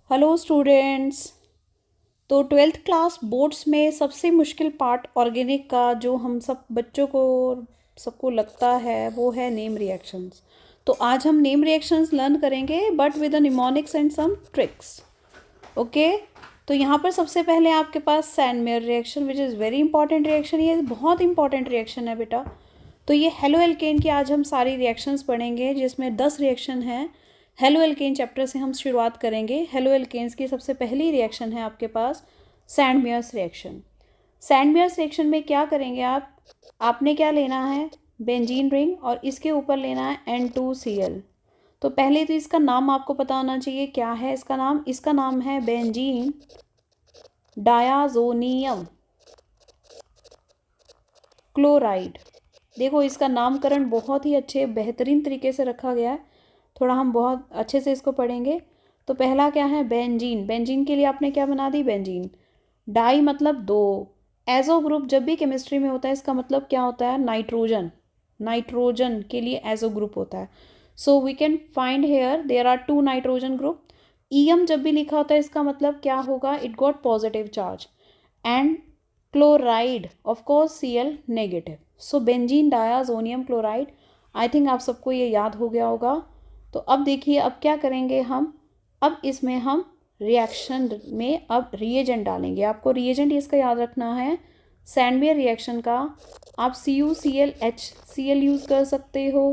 Hello students. तो twelfth class boards में सबसे मुश्किल पार्ट ऑर्गेनिक का जो हम सब बच्चों को सबको लगता है वो है नेम रिएक्शंस। तो आज हम नेम रिएक्शंस लर्न करेंगे but with the mnemonics and some tricks. Okay. तो यहाँ पर सबसे पहले आपके पास Sandmeyer reaction which is very important reaction. ये बहुत इंपॉर्टेंट रिएक्शन है बेटा। तो ये हेलो एल्केन की आज हम सारी रिएक्शंस पढ़ेंगे जिसमें 10 रिएक्शन हैं। हेलो एल्केन चैप्टर से हम शुरुआत करेंगे। हेलो एल्केन्स की सबसे पहली रिएक्शन है आपके पास सैंडमेयर्स रिएक्शन। सैंडमेयर्स रिएक्शन में क्या करेंगे आपने क्या लेना है, बेंजीन रिंग, और इसके ऊपर लेना है N2Cl। तो पहले तो इसका नाम आपको पता होना चाहिए, क्या है इसका नाम है बेंजीन डायाजोनियम क्लोराइड। देखो इसका नामकरण बहुत ही अच्छे बेहतरीन तरीके से रखा गया है। थोड़ा हम बहुत अच्छे से इसको पढ़ेंगे। तो पहला क्या है, बेंजीन। बेंजीन के लिए आपने क्या बना दी, बेंजीन। डाई मतलब दो। एजो ग्रुप जब भी केमिस्ट्री में होता है इसका मतलब क्या होता है, नाइट्रोजन। नाइट्रोजन के लिए एजो ग्रुप होता है। So we can find here there are 2 nitrogen group. EM जब भी लिखा होता है इसका मतलब क्या होगा, it got positive charge. And chloride of course Cl negative. So benzene diazonium chloride. I think आप सबको ये याद हो गया होगा। तो अब देखिए अब क्या करेंगे हम, अब इसमें हम रिएक्शन में अब रिएजेंट डालेंगे। आपको रिएजेंट इसका याद रखना है सैंडमेयर रिएक्शन का। आप CuCl यूज़ कर सकते हो,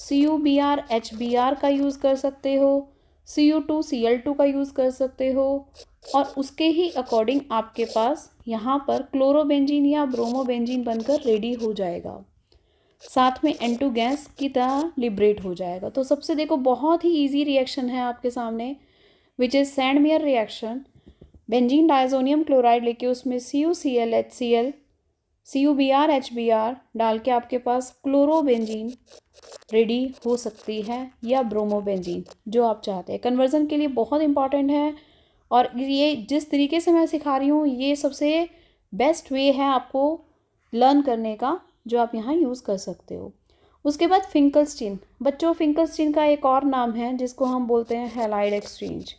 CuBr का यूज़ कर सकते हो, Cu2Cl2 का यूज़ कर सकते हो, और उसके ही अकॉर्डिंग आपके पास यहाँ पर क्लोरोबेंजीन या ब्रोमोबेंजीन बनकर रेडी हो जाएगा। साथ में N2 गैस की तरह लिबरेट हो जाएगा। तो सबसे देखो बहुत ही इजी रिएक्शन है आपके सामने which is Sandmeyer reaction. Benzene diazonium chloride लेके उसमें CuCl CuBr डाल के आपके पास क्लोरोबेंजीन रेडी हो सकती है, या ब्रोमोबेंजीन, जो आप चाहते हैं। कन्वर्जन के लिए बहुत इंपॉर्टेंट है, और ये जिस तरीके से मैं सिखा रही हूँ ये सबसे बेस्ट वे है आपको लर्न करने का, जो आप यहाँ यूज़ कर सकते हो। उसके बाद फिंकलस्टीन। बच्चों फिंकलस्टीन का एक और नाम है जिसको हम बोलते हैं हैलाइड एक्सचेंज।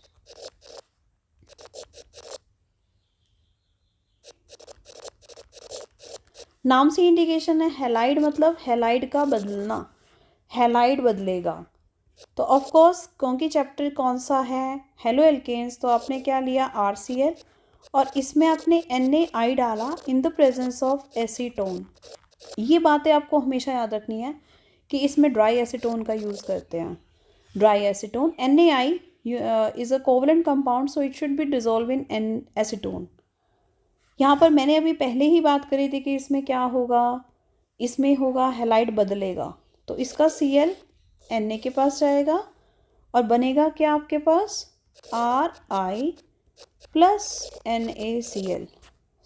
नाम से इंडिकेशन है, हैलाइड मतलब हैलाइड का बदलना, हैलाइड बदलेगा। तो ऑफ कोर्स क्योंकि चैप्टर कौन सा है, हेलो एल्केन्स, तो आपने क्या लिया RCl, और इसमें आपने NaI डाला in the presence of acetone. ये बातें आपको हमेशा याद रखनी है कि इसमें ड्राई एसीटोन का यूज़ करते हैं। Dry acetone NaI is a covalent compound, so it should be dissolve in acetone. यहाँ पर मैंने अभी पहले ही बात करी थी कि इसमें क्या होगा, इसमें होगा हैलाइड बदलेगा। तो इसका Cl Na के पास जाएगा और बनेगा क्या आपके पास, Ri प्लस NaCl।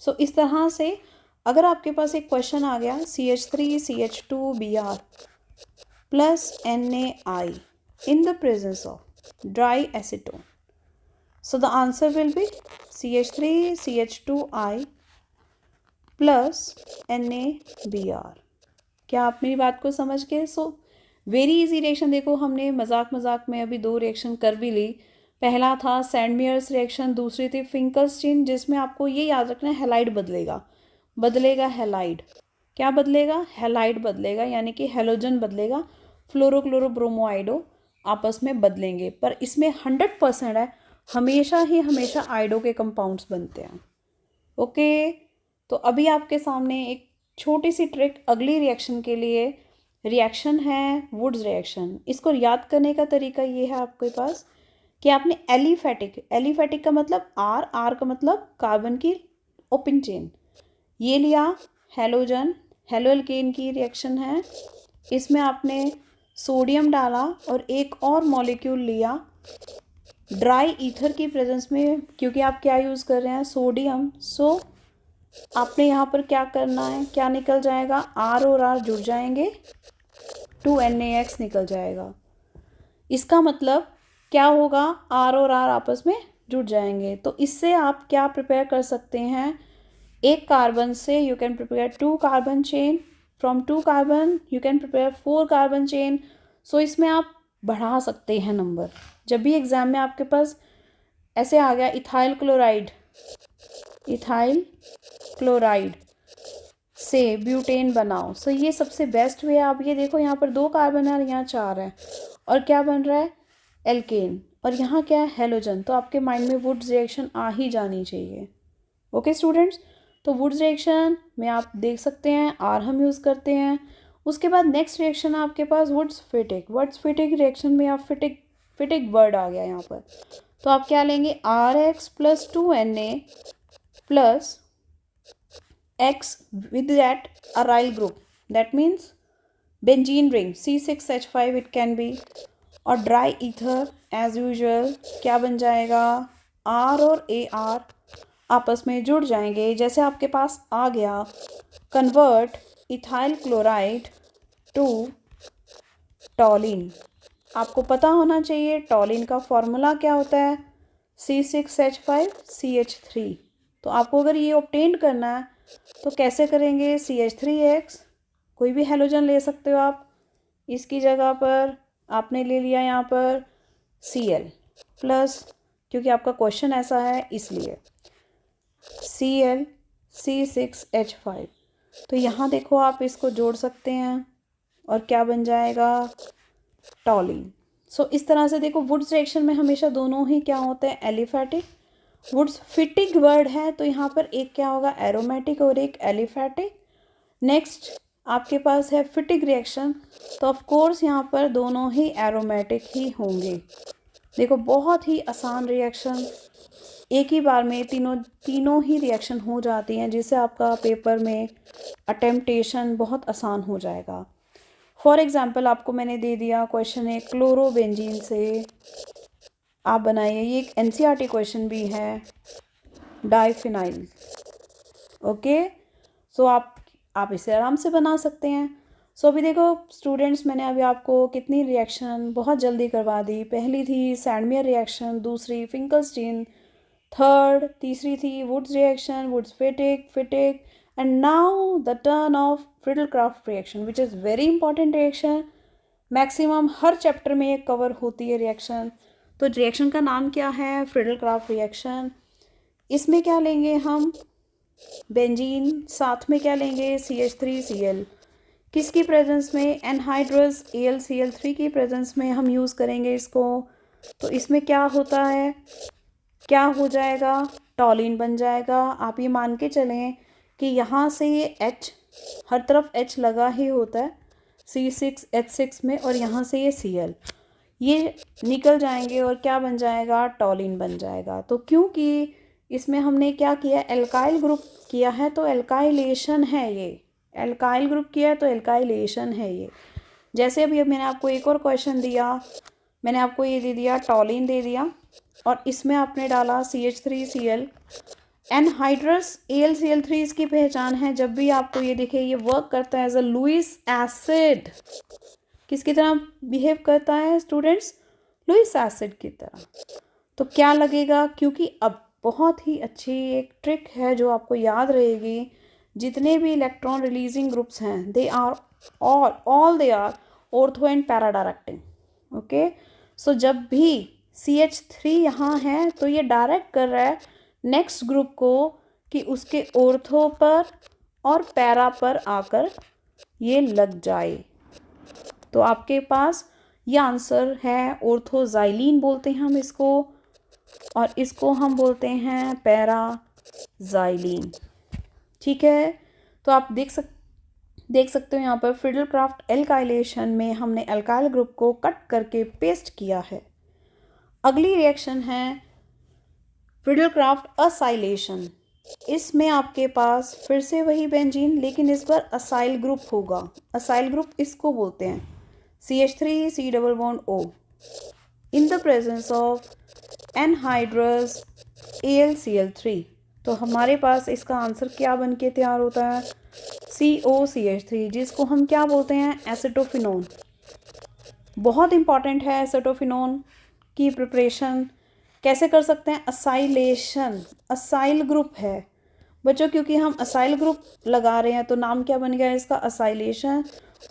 सो इस तरह से अगर आपके पास एक क्वेश्चन आ गया CH3CH2Br plus NaI in the presence of dry acetone, so the answer will be CH3CH2I plus NaBr। क्या आप मेरी बात को समझ गए? So very easy reaction. देखो हमने मजाक मजाक में अभी 2 रिएक्शन कर भी ली। पहला था सैंडमेयर्स रिएक्शन, दूसरी थी फिंकलस्टीन, जिसमें आपको ये याद रखना है हैलाइड बदलेगा हैलाइड। क्या बदलेगा, हैलाइड बदलेगा, यानी कि हेलोजन बदलेगा, फ्लोरोक्लोरोब्रोमोआइडो आपस में बदलेंगे। पर इसमें 100% है, हमेशा आइडो के कंपाउंड्स बनते हैं। ओके। तो अभी आपके सामने एक छोटी सी ट्रिक अगली रिएक्शन के लिए। रिएक्शन है वुड्स रिएक्शन। इसको याद करने का तरीका ये है आपके पास कि आपने एलिफेटिक का मतलब आर का मतलब कार्बन की ओपन चेन, ये लिया। हेलोजन हेलो एल्केन की रिएक्शन है, इसमें आपने सोडियम डाला और एक और मॉलिक्यूल लिया ड्राई ईथर की प्रेजेंस में, क्योंकि आप क्या यूज़ कर रहे हैं, सोडियम। सो आपने यहाँ पर क्या करना है, क्या निकल जाएगा, R और R जुड़ जाएंगे, 2NaX निकल जाएगा। इसका मतलब क्या होगा, R और R आपस में जुड़ जाएंगे। तो इससे आप क्या प्रिपेयर कर सकते हैं, एक कार्बन से you can prepare 2 carbon chain, from 2 carbon you can prepare 4 carbon chain. So इसमें आप बढ़ा सकते हैं नंबर। जब भी एग्ज़ाम में आपके पास ऐसे आ गया इथाइल क्लोराइड, इथाइल क्लोराइड से ब्यूटेन बनाओ। सो ये सबसे बेस्ट वे। आप ये देखो यहाँ पर 2 कार्बन है और यहाँ 4 है, और क्या बन रहा है, एल्केन, और यहाँ क्या है, हेलोजन। तो आपके माइंड में वुड्स रिएक्शन आ ही जानी चाहिए। ओके स्टूडेंट्स, तो वुड्स रिएक्शन में आप देख सकते हैं आर हम यूज़ करते हैं। उसके बाद नेक्स्ट रिएक्शन है आपके पास Wurtz Fittig. Wurtz Fittig reaction में आप फिटिक, फिटिक वर्ड आ गया यहाँ पर, तो आप क्या लेंगे, RX + 2Na plus X with that aryl group, that means benzene ring C6H5 it can be, और ड्राई ईथर एज यूजुअल क्या बन जाएगा, R और AR आपस में जुड़ जाएंगे। जैसे आपके पास आ गया, convert ethyl chloride to toluene. आपको पता होना चाहिए टॉलिन का फॉर्मूला क्या होता है, C6H5CH3। तो आपको अगर ये ऑब्टेन करना है तो कैसे करेंगे, CH3X, कोई भी हेलोजन ले सकते हो आप, इसकी जगह पर आपने ले लिया यहाँ पर Cl प्लस, क्योंकि आपका क्वेश्चन ऐसा है इसलिए Cl C6H5। तो यहाँ देखो आप इसको जोड़ सकते हैं और क्या बन जाएगा, टॉलिन। सो इस तरह से देखो वुड्स रिएक्शन में हमेशा दोनों ही क्या होते हैं, एलिफैटिक। वुड्स फिटिक वर्ड है तो यहाँ पर एक क्या होगा, एरोमेटिक और एक एलिफैटिक। नेक्स्ट आपके पास है फिटिक रिएक्शन, तो ऑफ कोर्स यहाँ पर दोनों ही एरोमेटिक ही होंगे। देखो बहुत ही आसान रिएक्शन, एक ही बार में तीनों ही रिएक्शन हो जाती हैं, जिससे आपका पेपर में अटेम्पटेशन बहुत आसान हो जाएगा। फॉर एग्जांपल आपको मैंने दे दिया क्वेश्चन है, क्लोरोबेंजीन से आप बनाइए, ये एक NCERT क्वेश्चन भी है, डाइफिनाइल। ओके, सो आप इसे आराम से बना सकते हैं। सो अभी देखो स्टूडेंट्स, मैंने अभी आपको कितनी रिएक्शन बहुत जल्दी करवा दी। पहली थी सैंडमियर रिएक्शन, दूसरी फिंकलस्टीन, थर्ड, तीसरी थी Wurtz reaction, Wurtz Fittig, and now the turn of Friedel Crafts reaction, which is very important reaction. Maximum हर चैप्टर में ये कवर होती है रिएक्शन। तो रिएक्शन का नाम क्या है, फ्रिडल-क्राफ्ट रिएक्शन। इसमें क्या लेंगे हम, बेंजीन, साथ में क्या लेंगे, CH3Cl, किसकी प्रेजेंस में, एनहाइड्रस AlCl3 की प्रेजेंस में हम यूज़ करेंगे इसको। तो इसमें क्या होता है, क्या हो जाएगा, टॉलिन बन जाएगा। आप ये मान के चलें कि यहाँ से ये H, हर तरफ H लगा ही होता है C6H6 में, और यहाँ से ये Cl, ये निकल जाएंगे और क्या बन जाएगा, टॉलिन बन जाएगा। तो क्योंकि इसमें हमने क्या किया, एल्काइल ग्रुप किया है तो एल्काइलेशन है, ये एल्काइल ग्रुप किया है तो एल्काइलेशन है ये। जैसे अभी मैंने आपको एक और क्वेश्चन दिया, मैंने आपको ये दे दिया, टॉलिन दे दिया, और इसमें आपने डाला CH3Cl, एनहाइड्रस AlCl3 इसकी पहचान है। जब भी आपको ये दिखे, ये वर्क करता है एज अ लुईस एसिड, किसकी तरह बिहेव करता है स्टूडेंट्स, लुईस एसिड की तरह। तो क्या लगेगा, क्योंकि अब बहुत ही अच्छी एक ट्रिक है जो आपको याद रहेगी, जितने भी इलेक्ट्रॉन रिलीजिंग ग्रुप्स हैं, they are all they are ortho and para directing. Okay, so जब भी CH3 यहाँ है तो ये डायरेक्ट कर रहा है नेक्स्ट ग्रुप को कि उसके ऑर्थो पर और पैरा पर आकर ये लग जाए। तो आपके पास ये आंसर है, ऑर्थोजाइलिन बोलते हैं हम इसको, और इसको हम बोलते हैं पैराजाइलिन। ठीक है, तो आप देख सकते हो यहाँ पर फ्रिडल-क्राफ्ट एल्काइलेशन में हमने एल्काइल ग्रुप को कट करके पेस्ट किया है। अगली रिएक्शन है फ्रिडल-क्राफ्ट असाइलेशन। इसमें आपके पास फिर से वही बेंजीन, लेकिन इस बार असाइल ग्रुप होगा। असाइल ग्रुप इसको बोलते हैं, CH3C+O in the presence of anhydrous AlCl3। तो हमारे पास इसका आंसर क्या बन के तैयार होता है, COCH3, जिसको हम क्या बोलते हैं, एसिटोफिनोन। बहुत इंपॉर्टेंट है एसिटोफिनोन की प्रिपरेशन। कैसे कर सकते हैं, असाइलेशन, असाइल ग्रुप है बच्चों, क्योंकि हम असाइल ग्रुप लगा रहे हैं तो नाम क्या बन गया इसका, असाइलेशन।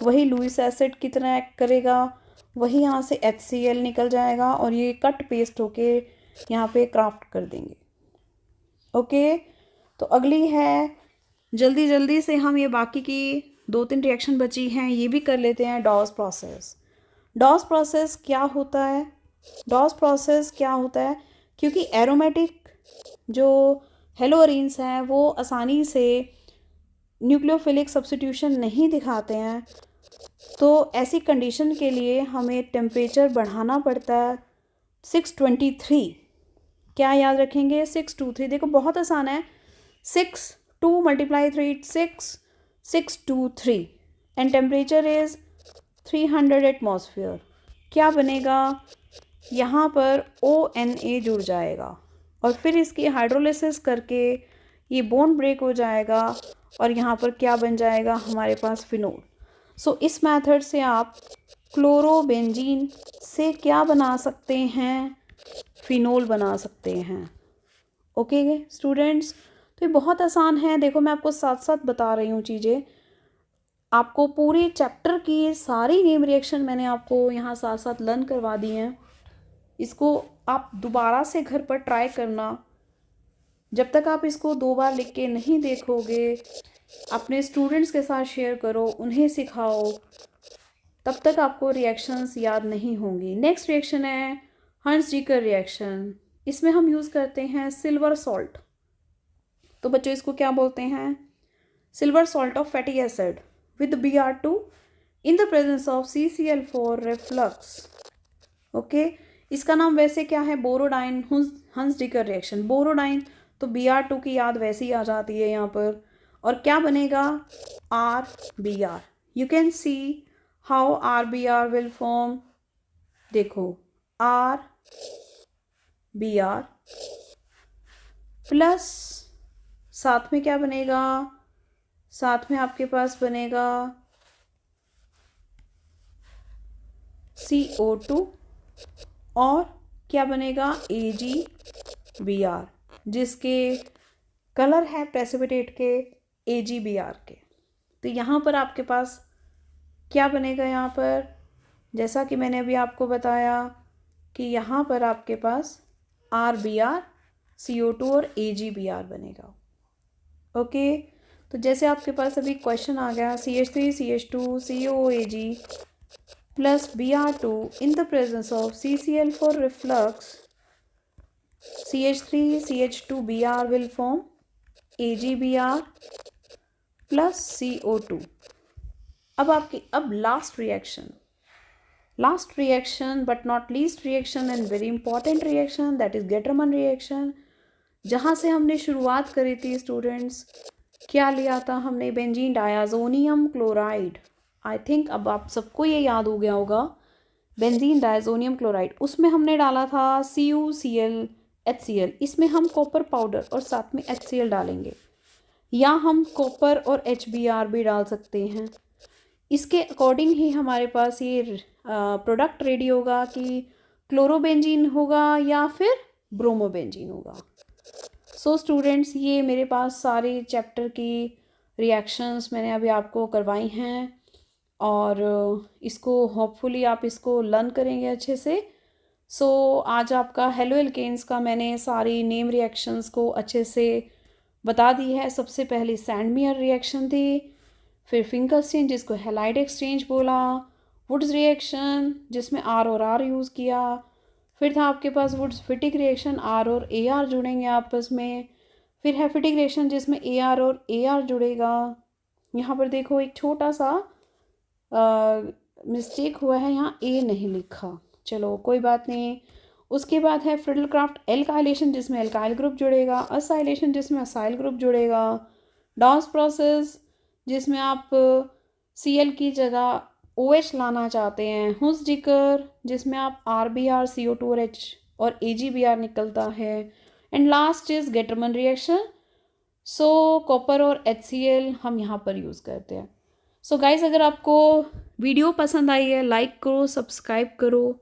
वही लुईस एसिड कितना एक्ट करेगा, वही यहाँ से HCl निकल जाएगा और ये कट पेस्ट होके यहाँ पे क्राफ्ट कर देंगे। ओके, तो अगली है, जल्दी जल्दी से हम ये बाकी की 2-3 रिएक्शन बची हैं ये भी कर लेते हैं। DOS process. डॉस प्रोसेस क्या होता है? डॉस प्रोसेस क्या होता है? क्योंकि एरोमेटिक जो हेलोअरीन्स हैं वो आसानी से न्यूक्लियोफिलिक सब्स्टिट्यूशन नहीं दिखाते हैं, तो ऐसी कंडीशन के लिए हमें टेम्परेचर बढ़ाना पड़ता है 623। क्या याद रखेंगे? 623। देखो बहुत आसान है। 2 × 3 6 623 एंड टेम्परेचर इज़ 300 एटमॉस्फेयर। क्या बनेगा? यहाँ पर ONA जुड़ जाएगा और फिर इसकी हाइड्रोलिसिस करके ये बॉन्ड ब्रेक हो जाएगा और यहाँ पर क्या बन जाएगा हमारे पास? फिनोल। सो इस मेथड से आप क्लोरोबेंजीन से क्या बना सकते हैं? फिनोल बना सकते हैं। ओके स्टूडेंट्स, तो ये बहुत आसान है। देखो मैं आपको साथ साथ बता रही हूँ चीज़ें। आपको पूरे चैप्टर की सारी नेम रिएक्शन मैंने आपको यहाँ साथ साथ लर्न करवा दी हैं। इसको आप दोबारा से घर पर ट्राई करना। जब तक आप इसको 2 बार लिख के नहीं देखोगे, अपने स्टूडेंट्स के साथ शेयर करो, उन्हें सिखाओ, तब तक आपको रिएक्शंस याद नहीं होंगी। नेक्स्ट रिएक्शन है हंस-डीकर रिएक्शन। इसमें हम यूज़ करते हैं सिल्वर सॉल्ट। तो बच्चों इसको क्या बोलते हैं? Silver salt of fatty acid with Br2 in the presence of CCl4 reflux. Okay, इसका नाम वैसे क्या है? बोरोडाइन हंस-डीकर रिएक्शन। बोरोडाइन तो Br2 की याद वैसे ही आ जाती है यहाँ पर। और क्या बनेगा? RBr। You can see how RBr will form. देखो RBr प्लस साथ में क्या बनेगा? साथ में आपके पास बनेगा CO2 और क्या बनेगा? AgBr, जिसके कलर है प्रेसिपिटेट के AgBr के। तो यहाँ पर आपके पास क्या बनेगा? यहाँ पर जैसा कि मैंने अभी आपको बताया कि यहाँ पर आपके पास RBr, CO2 और AgBr बनेगा। ओके, तो जैसे आपके पास अभी क्वेश्चन आ गया CH3 CH2 COAg plus Br2 in the presence of CCl4 reflux, CH3 CH2Br will form AgBr plus CO2। अब last reaction but not least reaction and very important reaction, that is Gattermann reaction. जहाँ से हमने शुरुआत करी थी students, क्या लिया था हमने? Benzene diazonium chloride. I think अब आप सबको ये याद हो गया होगा, बेंजीन डायाजोनियम क्लोराइड। उसमें हमने डाला था CuCl HCl। इसमें हम कॉपर पाउडर और साथ में HCl डालेंगे, या हम कॉपर और HBr भी डाल सकते हैं। इसके अकॉर्डिंग ही हमारे पास ये प्रोडक्ट रेडी होगा कि क्लोरोबेंजीन होगा या फिर ब्रोमोबेंजीन होगा। सो स्टूडेंट्स, ये मेरे पास सारे चैप्टर की रिएक्शंस मैंने अभी आपको करवाई हैं और इसको होपफुली आप इसको लर्न करेंगे अच्छे से। सो आज आपका हेलो एल्केन्स का मैंने सारी नेम रिएक्शंस को अच्छे से बता दी है। सबसे पहले सैंडमियर रिएक्शन थी, फिर फिंकलस्टीन जिसको हैलाइड एक्सचेंज बोला, वुड्स रिएक्शन जिसमें R और R यूज़ किया, फिर था आपके पास वुड्स फिटिक रिएक्शन, R और AR जुड़ेंगे आपस में, फिर है फिटिक रिएक्शन जिसमें AR और AR जुड़ेगा। यहाँ पर देखो एक छोटा सा मिस्टेक हुआ है, यहाँ A नहीं लिखा, चलो कोई बात नहीं। उसके बाद है फ्रिडलक्राफ्ट एल्काइलेशन जिसमें एल्काइल ग्रुप जुड़ेगा, असाइलेशन जिसमें असाइल ग्रुप जुड़ेगा, डॉस प्रोसेस जिसमें आप Cl की जगह OH लाना चाहते हैं, हुंस-डीकर जिसमें आप RBr CO2 और H और AgBr निकलता है, and last is Gattermann reaction. So copper और HCl हम यहाँ पर यूज़ करते हैं। सो गाइज, अगर आपको वीडियो पसंद आई है लाइक करो, सब्सक्राइब करो,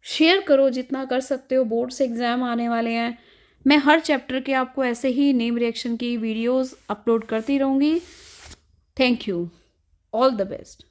शेयर करो जितना कर सकते हो। बोर्ड से एग्ज़ाम आने वाले हैं, मैं हर चैप्टर के आपको ऐसे ही नेम रिएक्शन की वीडियोस अपलोड करती रहूँगी। Thank you, all the best.